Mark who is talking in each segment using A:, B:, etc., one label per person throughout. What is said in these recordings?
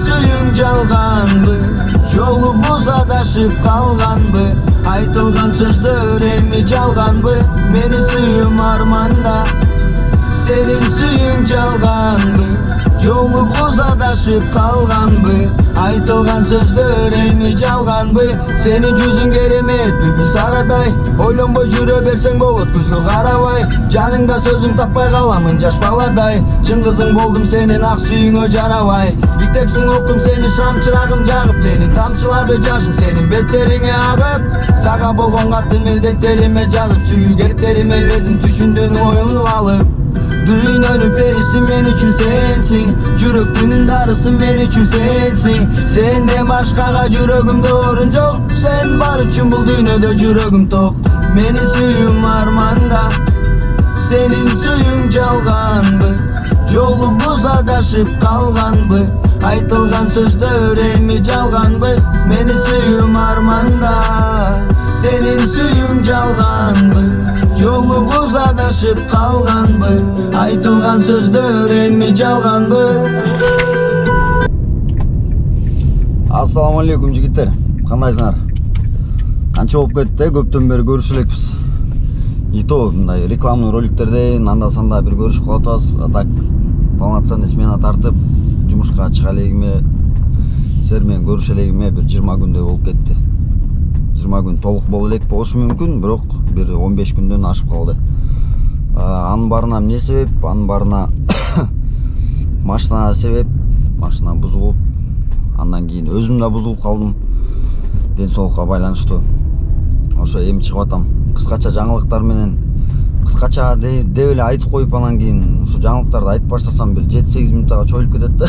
A: suyun жалганбы, жолубуз адашып калганбы, айтылган сөздөр эми жалганбы, менин сүйүм арманда. Senin suyun жалганбы, жолубуз адашып калганбы, айтылган сөздөр эми жалганбы, сенин жүзүң керемет бүгүн сарадай, ойлонбой жүрө берсең болот күзгө карабай, жаныңда сөзүң таппай каламын жаш баладай, чын кызың болдум сенин ак сүйүңө жарабай, мектепсиң окуйм сени шам чырагым жагып, менин тамчылады жашым сенин беттериңе агып, сага болгон катты милдеттериме жазып, сүйгектериме бердим түшүндүң оюнуп алып. Dünyanın perisi men üçün sensin, жүрөктүн дарысы мен üçün sensin. Senden başkaga жүрөгүмдө орун жок, sen бар үчүн бул дүйнөдө жүрөгүм ток. Менин сүйүм арманда, senin suyun жалганбы, жолубуз адашып калганбы, айтылган сөздөр эми жалганбы, менин сүйүм арманда. Senin suyun жалганбы, жолубуз адашып калганбы, айтылган сөздөр эми жалганбы. Ассаламу алейкум жигиттер, кандайсыңар? Канча болуп кетти, көптөн бери көрүшө элекпиз. И то мындай рекламный роликтерде анда санда бир көрүшүп калып атабыз. А так полноценный смена тартып, жумушка чыга элегиме, силер менен көрүшө элегиме бир 20 күндөй болуп кетти. 20 күн толук боло элек болушу мүмкүн, бирок бир 15 күндөн ашып калды. Анын барына эмне себеп? Анын барына машина себеп, машина бузулуп, андан кийин өзүм да бузулуп калдым. Ден соолукка байланыштуу. Ошо эми чыгып атам. Кыскача жаңылыктар менен, кыскача деп эле айтып коюп, анан кийин ушу жаңылыктарды айтып баштасам бир 7-8 минуттага чоюлуп кетет да.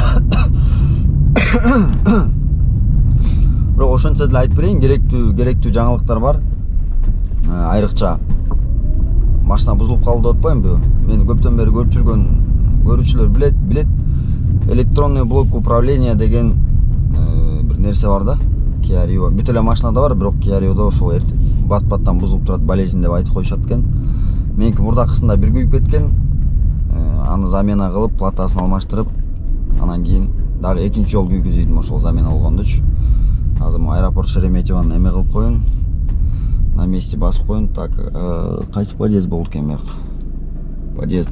A: Бирок ошентсе деле айтып берейин, керектүү жаңылыктар бар. Айрыкча машина бузулуп калды деп атпаймынбы? Мени көптөн бери көрүп жүргөн көрүүчүлөр билет. Электронный блок управления деген бир нерсе бар да. Kia Rio. Бүт эле машинада бар, бирок Kia Rio'да ошол бат-баттан бузулуп турат, болезнь деп айтып коюшат экен. Меники мурдакысында бир күйүп кеткен. Аны замена кылып, платасын алмаштырып, анан кийин дагы экинчи жолу күйгүзүйдүм ошол замена болгондучу. Азыр аэропорт Шереметьеваны эме кылып коюн. На месте басып коюн. Так, кайсы подъезд болду экен бияк?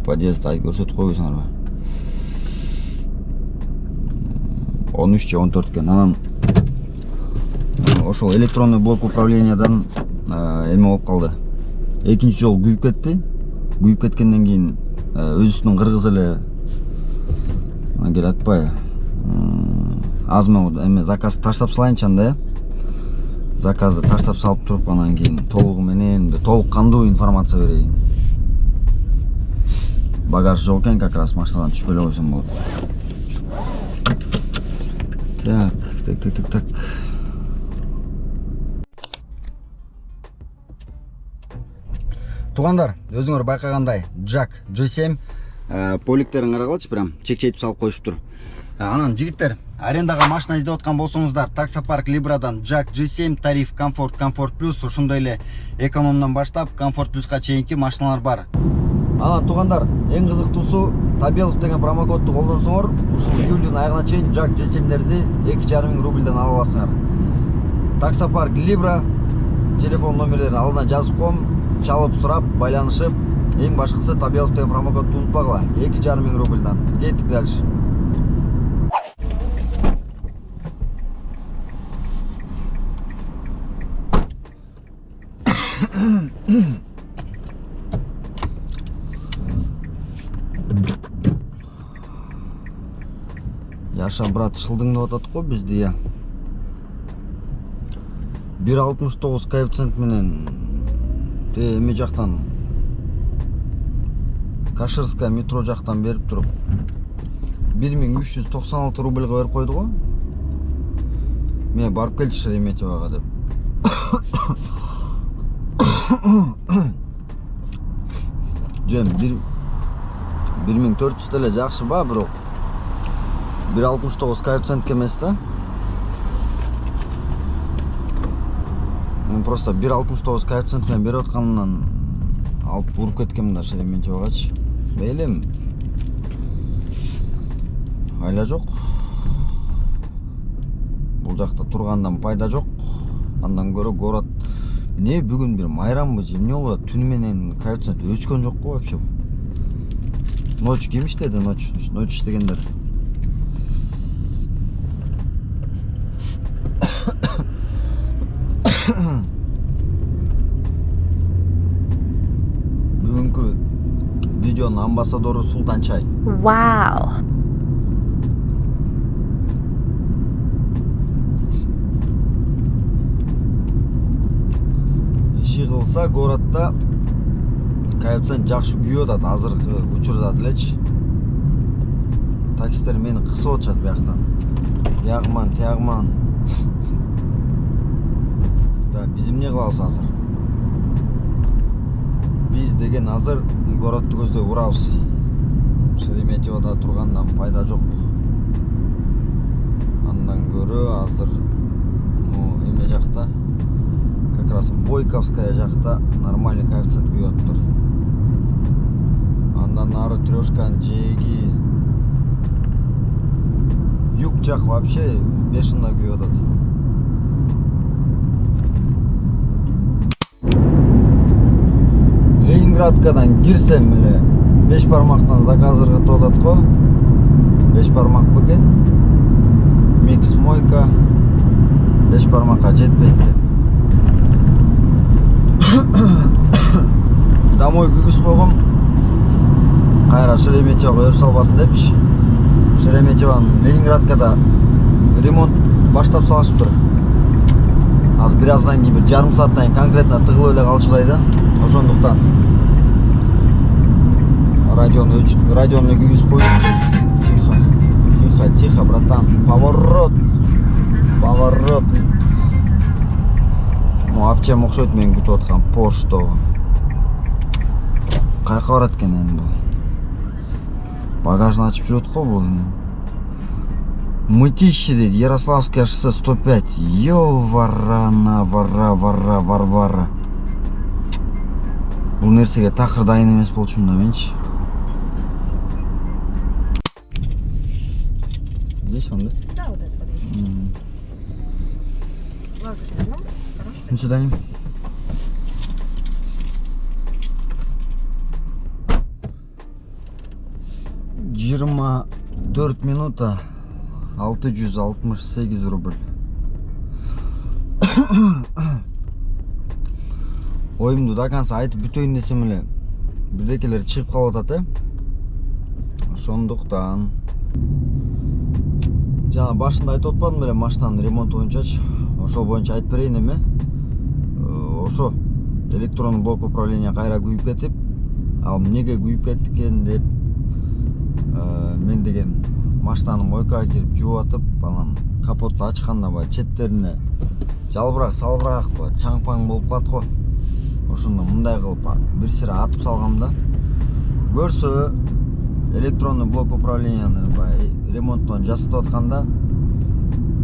A: Подъезд ай көрсөтүп койбойсуңарбы? 13 же 14 экен. Анан ошол электронный блок управлениядан эме болуп калды. Экинчи жолу күйүп кетти. Күйүп кеткенден кийин өзүнүн кыргыз эле келе атпайбы? Азмы эме заказ таштап салайынчы анда, заказды таштап салып туруп, анан кийин толугу менен толук кандуу информация берейин. Багаж жок экен, как раз машинадан түшүп эле койсом болот. Так. Тугандар, өзүңөр байкагандай, Jack G7 поликтерин карагалычы, прям чек-чекип салып коюшуптур. Анан жигиттер, арендага машина издеп аткан болсоңуздар, Таксопарк Libraдан Jack G7 тариф Комфорт Плюс, ошондой эле экономдан баштап Комфорт Плюска чейинки машиналар бар. Анан тугандар, эң кызыктуусу, Табелов деген промокодду колдонсоңор, ушул июлдун айына чейин Jack G7-дерди 2500 рубльден ала аласыңар. Таксопарк Libra телефон номерлерин алдына жазып коем, чалып сурап, байланышып, эң башкысы Табелов деген промокодду унутпагыла, 2500 рубльдан. Кеттик дальше. Яша брат шылдың деп атат го бизди, я. 1.69 коэффициент менен эме жактан Каширская метро жактан берип туруп 1396 рубльга берип койду го. Мен барып келчи Шереметьевага деп. Жем 1400 эле жакшы ба, бирок 1.69 коэффициент эмес да. Мен просто 1.69 коэффициент менен берип атканынан алып уруп кеткенмин да Шереметьевагачы. Мейлим. Айла жок. жакта тургандан пайда жок. Андан көрө город не бүгүн бир майрамбы же эмне болот? Түнү менен коэффициент өчкөн жок го вообще. Ночь ким иштеди? Ночь иштегендер. Бүгүнкү видеонун амбассадору Султанчай.
B: Вау.
A: Иши кылса городдо коэффициент жакшы күйүп атат азыркы учурда делечи. Таксистер мени кысып атышат бияктан. Биягыман, тиягыман. Да, биз эмне кылабыз азыр? Биз деген азыр городду көздөй урабыз. Шереметьевода тургандан пайда жок. Андан көрө азыр эме жакта, как раз Бойковская жакта нормальный коэффициент күйүп атыптыр. Андан ары Трёшканын жээги, юг жак вообще бешено күйүп атат. Ленинградкадан кирсем эле 5 бармактан заказ катып атат го. 5 бармак бекен. Микс мойка 5 бармакка жетпейт экен. Домой күгүз койгом. Кайра Шереметьевого өрүп салбасын депчи. Шереметьевонун Ленинградкада ремонт баштап салышыптыр. Азыр бир аздан кийин бир жарым сааттан кийин конкретно тыгылып эле калчудай да. Ошондуктан радиону күгүзүп коюпчу. Тихо, братан. Поворот. Апчем окшойт мен күтүп аткан Поршто. Кайка барат экен эми бул? Багажын ачып жүрөт го бул. Мытищи дейт, Ярославская шоссе 105. Варвара. Бул нерсеге такыр дайын эмес болчумун да менчи. Здесь он, да?
B: Да, вот это подъезд. Благодарю. Хорошо.
A: До свидания. Жыйырма 4 минута 668 рубль. Оюмду до конца айтып бүтөйүн десем эле бирдекелер чыгып калып атат, Ошондуктан жана башында айтып атпадым беле машинанын ремонту боюнчачы. Ошол боюнча айтып берейин эми. Ошо электрондук блок управления кайра күйүп кетип, ал эмнеге күйүп кетти экен деп мен деген машинаны мойкага кирип жууп атып, анан капотту ачканда баягы четтерине жалбырак салбырак чаң-паң болуп калат го. Ошондо мындай кылып бир сыра атып салгам да. Көрсө электронный блок управленияны баягы ремонттон жасатып атканда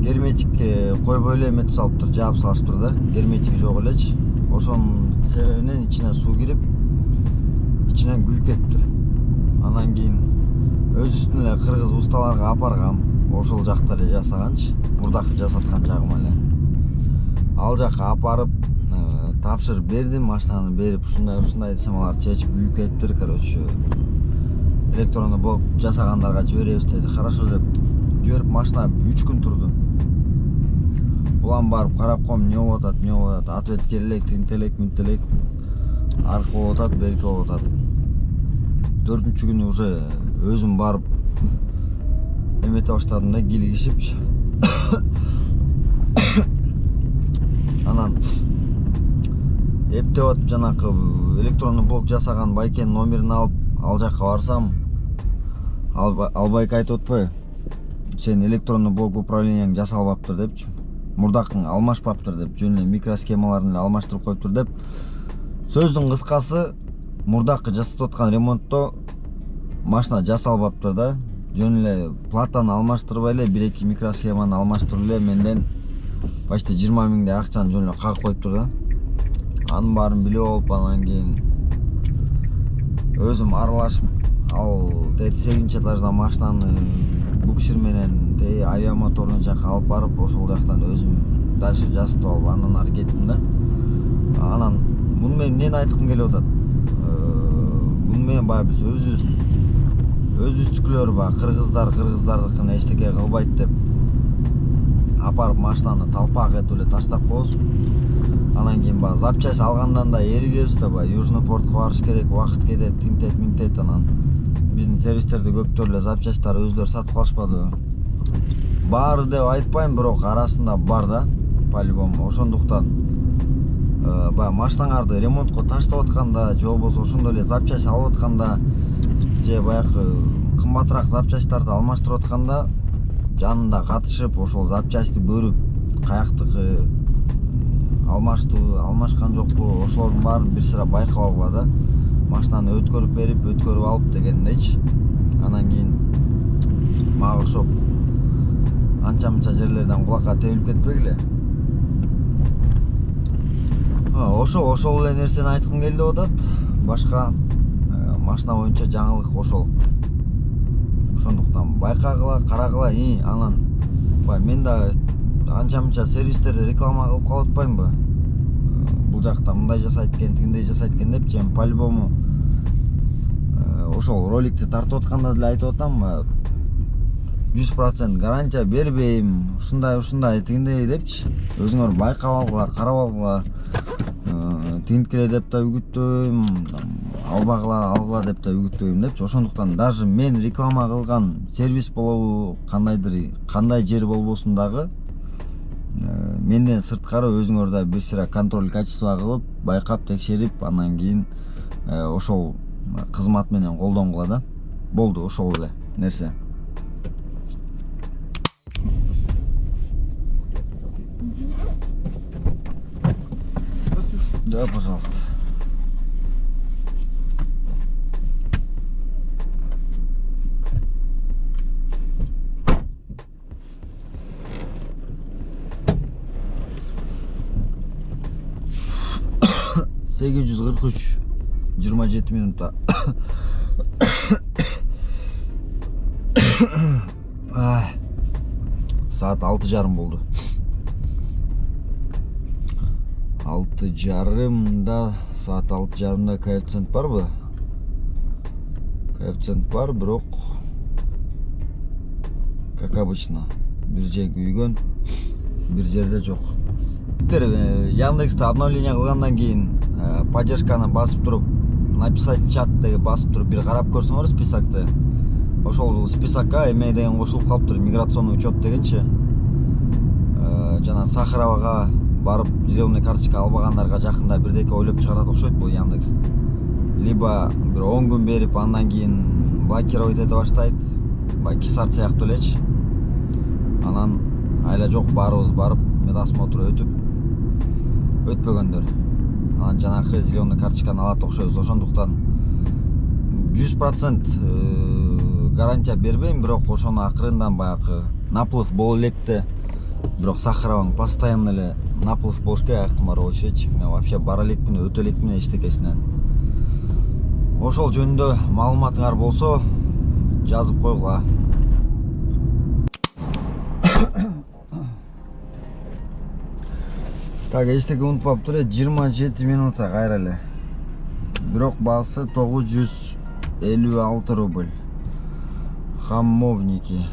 A: герметикке койбой эле эметип салыптыр, жаап салыштыр да. Герметик жок элечи. Ошонун себебинен ичине суу кирип, ичинен күйүп кетиптир. Анан кийин өз үстүнө кыргыз усталарга апаргам. Ошол жакта эле жасаганчы, мурдакы жасаткан жагым эле. Ал жакка апарып тапшырып бердим, машинаны берип ушундай десем алар чечип күйүп кетиптир, короче. Электронный блок жасагандарга жиберебиз деди. Хорошо деп жиберип машина 3 күн турду. Улам барып карап коем, эмне болуп атат, ответ келелек, тинтелек, аркы болуп атат, берки болуп атат. 4-күнү күнү уже өзүм барып эмете баштадым да, килигишипчи. Анан эптеп атып жанакы электронный блок жасаган байкенин номерин алып, ал жакка барсам, ал байка айтып атпайбы? Сен электронный блок управленияң жасалбаптыр депчи. Мурдакың алмашпаптыр деп, жөн эле микросхемаларын эле алмаштырып коюптур деп. Сөздүн кыскасы, мурдакы жасатып аткан ремонтто машина жасалбаптыр да. Жөн эле платаны алмаштырбай эле 1-2 микросхеманы алмаштырып эле менден почти 20 миңдей акчаны жөн эле кагып коюптур да. Анын баарын билип алып, анан кийин өзүм аралашып, ал 8-этажда машинаны буксир менен авиамоторун жака алып барып ошол жактан өзүм дальше жасытып алып андан ары кеттим да. Анан муну менен эмнени айткым келип атат? Муну менен баягы биз өзүбүздүкүлөр баягы кыргыздардыкын эчтеке кылбайт деп апарып машинаны талпак этип эле таштап коебуз. Анан кийин баягы запчасть алгандан да эригебиз да, баягы Южный портко барыш керек, убакыт кетет, тинтет, минтет. Анан биздин сервистерде көптөр эле запчасттар өзүлөрү сатып калышпады. Бар деп айтпайм, бирок арасында бар да, по-любому. Ошондуктан баягы машинаңарды ремонтко таштап атканда, же болбосо ошондой эле запчасть алып атканда, же баягы кымбатыраак запчасттарды алмаштырып атканда жанында катышып, ошол запчастьти көрүп, каяктыкы алмаштыбы, алмашкан жокпу, ошолордун баарын бир сыра байкап алгыла да. Машинаны өткөрүп алып дегендейчи. Анан кийин мага окшоп анча-мынча жерлерден кулакка тебилип кетпегиле. Ошол эле нерсени айткым келди деп атат. Башка машина боюнча жаңылык ошол. Ошондуктан байкагыла, карагыла. Анан мен да анча-мынча сервистерде реклама кылып калып атпаймынбы? Бул жакта мындай жасайт экен, тигиндей жасайт экен деп, жем по-любому ошол роликти тартып атканда деле айтып атам, 100% гарантия бербейм, ушундай тигиндей депчи. Өзүңөр байкап алгыла, карап алгыла. Тинткиле деп да үгүттөйм, алгыла деп да үгүттөйм депчи. Ошондуктан даже мен реклама кылган сервис болобу, кандай жер болбосун дагы менден сырткары өзүңөр да бир сыра контроль качество кылып, байкап, текшерип, андан кийин ошол кызмат менен колдонгула да. Болду, ошол эле нерсе. Да, пожалуйста. Сегиз жүз кырк үч 27 минутта. Saat 6:30 болду. 6:30, saat 6:30 коэффициент барбы? Коэффициент бар, бирок как обычно бир жер күйгөн, бир жерде жок. Яндексте обновление кылгандан кийин поддержканы басып туруп, написать чат деген басып туруп бир карап көрсөңөр списокты. Ошол списокко эме деген кошулуп калыптыр, миграционный учет дегенчи. Жана Сахаровага барып зеленый карточка албагандарга жакында бирдеке ойлоп чыгарат окшойт бул Яндекс. Либо бир 10 күн берип, андан кийин блокировать эте баштайт. Бай кисар сыяктуу элечи. Анан айла жок, баарыбыз барып медосмотр өтпөгөндөр. Анан жанакы зеленый карточканы алат окшойбуз. Ошондуктан 100% гарантия бербейм, бирок ошонун акырындан баягы наплыв боло электе. Бирок Сахароваң постоянно эле наплыв болуш керек, ыктымар болчучу. Мен вообще бара элекмин, өтө элекмин эчтекесинен. Ошол жөнүндө маалыматыңар болсо жазып койгула. Так, эчтеке унутпаптыр, 27 минутта кайра эле. Бирок баасы 956 рубль. Хамовники.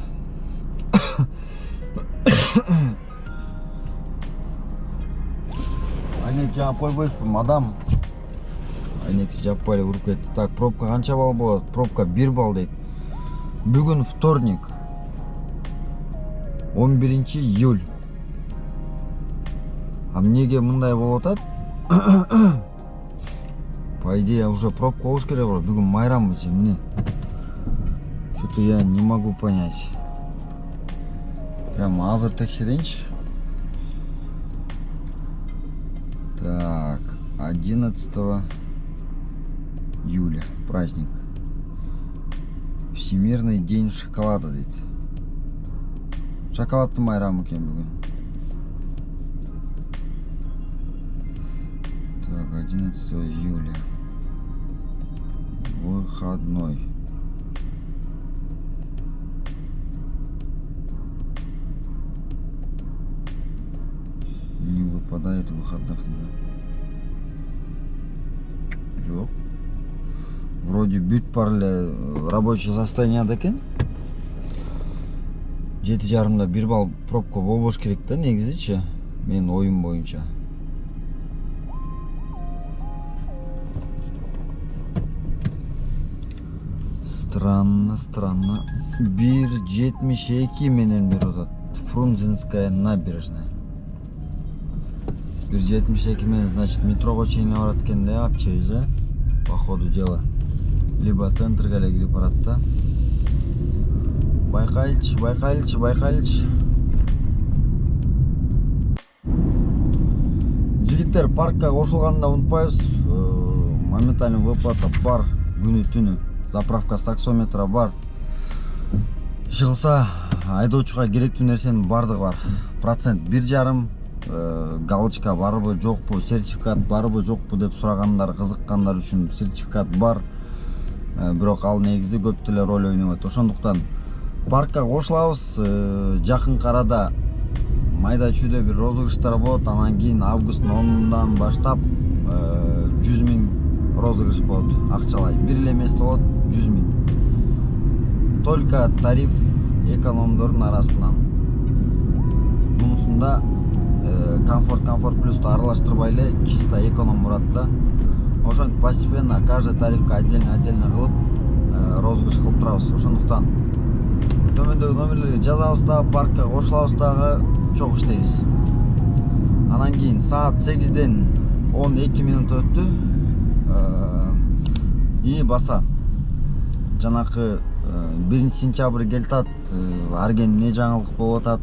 A: Айнек жаап койбойсузбу, мадам? Айнекти жаппай эле уруп кетти. Так, пробка канча балл болот? Пробка 1 балл дейт. Бүгүн вторник. 11 июль. А эмнеге мындай болуп атат? По идее, уже пробка болуш керек го. Бүгүн майрамбы же эмне? Что-то я не могу понять. Прям азыр текшерейинчи. Так, 11 июля праздник. Всемирный день шоколада дейт. Шоколаддын майрамы экен бүгүн. Так, 11 июля. Выходной. совпадает выходных, да. Жоқ. Вроде бүт бар эле рабочий состояниеда экен. 7:30 1 балл пробка болбош керек да негизичи. Менин оюм боюнча. Странно. 1:72 менен берип атат. Фрунзенская набережная. 1:72 менен, значит, метрого чейин барат экен да, апчайыз, по ходу дела. Либо центрге эле кирип барат да. Байкайлычы. Жигиттер, паркка кошулганда унутпайбыз. Моментальный выплата бар күнү түнү. Заправка таксометра бар. Чыгылса айдоочуга керектүү нерсенин бардыгы бар. Процент 1,5, галочка барбы жокпу, сертификат барбы жокпу деп сурагандар, кызыккандар үчүн сертификат бар. Бирок ал негизи көп деле роль ойнобойт. Ошондуктан паркка кошулабыз. Жакын арада майда чүйдө бир розыгрыштар болот. Анан кийин августтун 10-ундан баштап 100 000 розыгрыш болот. Акчалай бир эле эмес болот, 100 000. Только тариф экономдордун арасынан. Мунусунда комфорт плюсту аралаштырбай эле чисто эконом турат да. Ошентип постепенно каждый тарифка отдельно кылып розыгрыш кылып турабыз. Ошондуктан төмөндөгү номерлерге жазабыз да, паркка кошулабыз дагы, чогуу иштейбиз. Анан кийин саат 8-ден 12 минут өттү. И баса жанакы 1-сентябрь келатат. Ар кем эмне жаңылык болуп атат,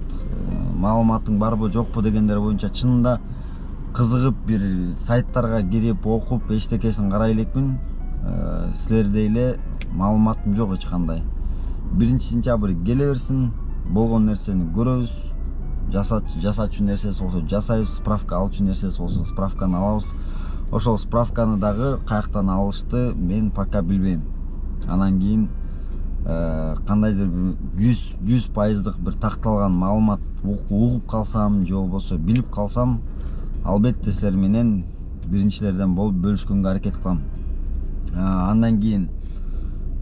A: маалыматың барбы жокпу дегендер боюнча чынында кызыгып бир сайттарга кирип окуп эчтекесин карай элекмин. Силердей эле маалыматым жок эч кандай. 1-сентябрь келе берсин, болгон нерсени көрөбүз. Жасачу нерсеси болсо жасайбыз, справка алчу нерсеси болсо справканы алабыз. Ошол справканы дагы каяктан алышты мен пока билбейм. Анан кийин кандайдыр 100% бир такталган маалымат угуп калсам же болбосо билип калсам, албетте силер менен биринчилерден болуп бөлүшкөнгө аракет кылам. Андан кийин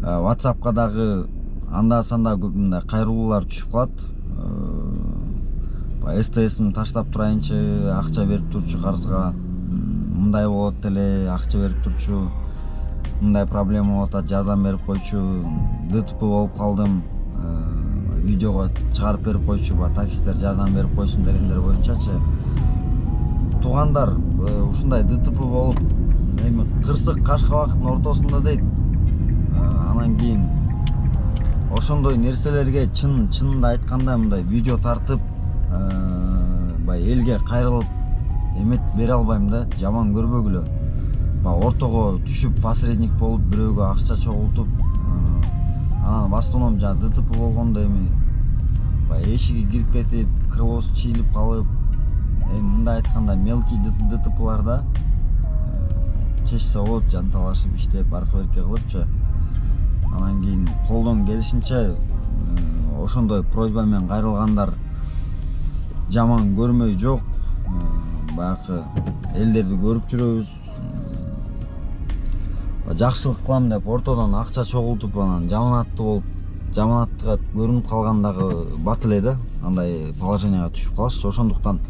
A: WhatsAppка дагы анда-санда мындай кайрылуулар түшүп калат. СТС'им таштап турайынчы, акча берип турчу карызга. Мындай болот эле, акча берип турчу. Мындай проблема болуп атат, жардам берип койчу. ДТП болуп калдым. Видеого чыгарып берип койчу, таксисттер жардам берип койсун дегендер боюнчачы. Туугандар, ушундай ДТП болуп, эми кырсык Кашкабактын ортосунда дейт. Анан кийин ошондой нерселерге чынында айтканда мындай видео тартып, элге кайрылып эмет бере албайм да, жаман көрбөгүлө. Ортого түшүп посредник болуп бирөөгө акча чогултуп, анан в основном жана ДТП болгондо эми эшиги кирип кетип, крылосу чийилип калып, мындай айтканда мелкий ДТПларда чечсе болот, жанталашып иштеп арка берке кылыпчы. Анан кийин колдон келишинче ошондой просьба менен кайрылгандар жаман көрмөй жок. Баягы элдерди көрүп жүрөбүз. Жакшылык кылам деп ортодон акча чогултуп анан жаманатты болуп, жаманаттыга көрүнүп калгандагы бат эле да, андай положенияга түшүп калышчы. Ошондуктан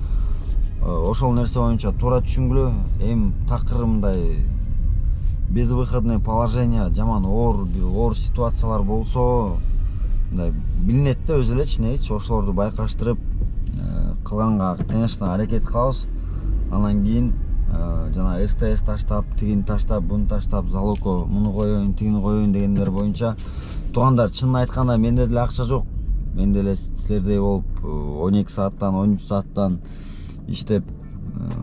A: ошол нерсе боюнча туура түшүнгүлө. Эми такыр мындай безвыходное положение, жаман оор ситуациялар болсо, мындай билинет да өзү эле чынейчи. Ошолорду байкаштырып кылганга конечно аракет кылабыз. Анан кийин жана СТС таштап, тигини таштап, буну таштап, залогко муну коеюн, тигини коеюн дегендер боюнча. Туугандар, чынын айтканда менде деле акча жок. Мен деле силердей болуп 12 сааттан, 13 сааттан иштеп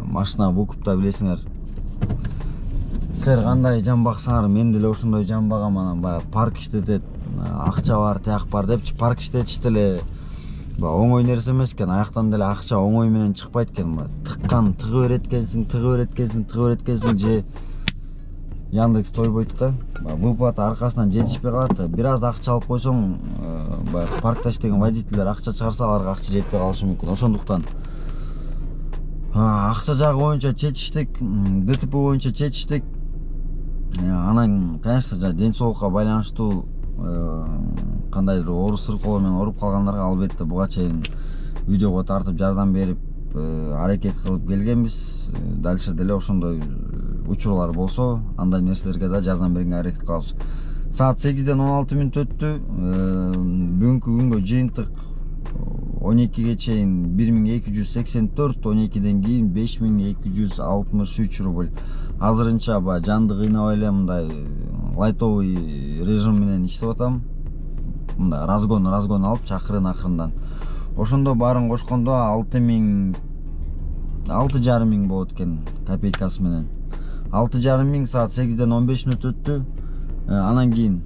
A: машина выкупта билесиңер. Силер кандай жан баксаңар, мен деле ошондой жан багам. Анан баягы парк иштетет, акча бар, тияк бар депчи, парк иштетишти эле. Оңой нерсе эмес экен, аяктан деле акча оңой менен чыкпайт экен. Тыккан тыгы берет экенсиң, же Яндекс тойбойт да. Выплата аркасынан жетишпей калат. Бир аз акча алып койсоң, паркта иштеген водительдер акча чыгарса, аларга акча жетпей калышы мүмкүн. Ошондуктан Акча жагы боюнча чечиштик, ДТП боюнча чечиштик. Анан, конечно, ден соолукка байланыштуу кандайдыр ооруз сыркоолор менен ооруп калгандарга албетте буга чейин видеого тартып жардам берип аракет кылып келгенбиз. Дальше деле ошондой учурлар болсо, андай нерселерге да жардам берүүгө аракет кылабыз. Саат 8-ден 16 мүнөт өттү. Бүгүнкү күнгө жыйынтык 12-ге чейин 1284, 12-ден кийин 5263 рубль. Азырынча жанды кыйнабай эле мындай лайтовый режим менен иштеп атам. Мындай разгон алып чакырын акырындан. Ошондо баарын кошкондо 6,5 миң болот экен копейкасы менен. 6,5 миң саат 8-ден 15 мүнөт өттү. Анан кийин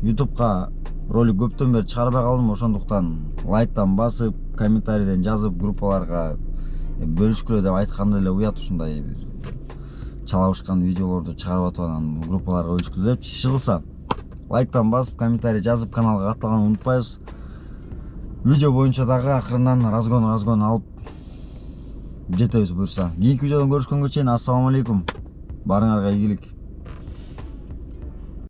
A: YouTube'га ролик көптөн бери чыгарбай калдым, ошондуктан лайктан басып, комментарийден жазып, группаларга бөлүшкүлө деп айтканда эле уят ушундай чалабышкан видеолорду чыгарып атып анан группаларга бөлүшкүлө деп. Иши кылса лайктан басып, комментарий жазып, каналга катталганды унутпайбыз. Видео боюнча дагы акырындан разгон алып жетебиз буюрса. Кийинки видеодон көрүшкөнгө чейин ассаламу алейкум. Баарыңарга ийгилик.